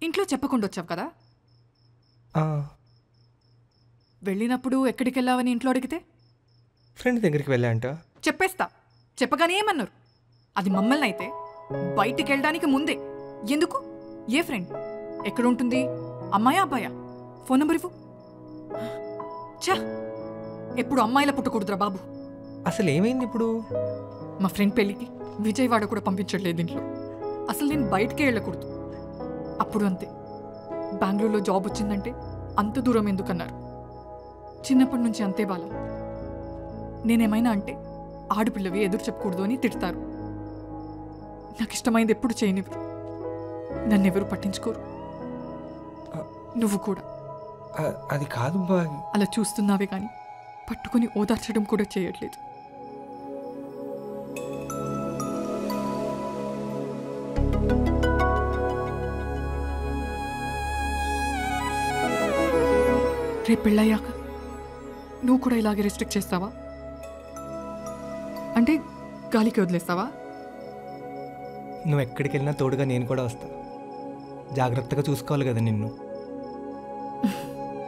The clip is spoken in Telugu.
ఇంట్లో చెప్పకుండా వచ్చావు కదా. ఆ, వెళ్ళినప్పుడు ఎక్కడికి వెళ్ళావని ఇంట్లో అడిగితే ఫ్రెండ్ దగ్గరికి వెళ్ళా అంట. చెప్పేస్తా. చెప్పగానే ఏమన్నారు? అది మమ్మల్ని అయితే బయటికి వెళ్ళడానికి ముందే ఎందుకు? ఏ ఫ్రెండ్? ఎక్కడ ఉంటుంది? అమ్మాయా అబ్బాయా? ఫోన్ నెంబర్ ఇవ్వు. ఛా, ఎప్పుడు అమ్మాయిలా పుట్టకూడదురా బాబు. అసలు ఏమైంది ఇప్పుడు? మా ఫ్రెండ్ పెళ్ళికి విజయవాడ కూడా పంపించట్లేదు ఇంట్లో. అసలు నేను బయటికే వెళ్ళకూడదు. అప్పుడు అంతే, బెంగళూరులో జాబ్ వచ్చిందంటే అంత దూరం ఎందుకన్నారు. చిన్నప్పటి నుంచి అంతే బాల. నేనేమైనా అంటే ఆడపిల్లవి ఎదురు చెప్పకూడదు అని తిడతారు. నాకు ఇష్టమైంది ఎప్పుడు చేయనివ్వరు. నన్నెవరు పట్టించుకోరు. నువ్వు కూడా అది కాదు బా. అలా చూస్తున్నావే కానీ పట్టుకుని ఓదార్చడం కూడా చేయట్లేదు. రేపు పెళ్ళయ్యాక నువ్వు కూడా ఇలాగే రెస్ట్రిక్ట్ చేస్తావా? అంటే గాలికి వదిలేస్తావా? నువ్వు ఎక్కడికి వెళ్ళినా తోడుగా నేను కూడా వస్తా. జాగ్రత్తగా చూసుకోవాలి కదా నిన్ను.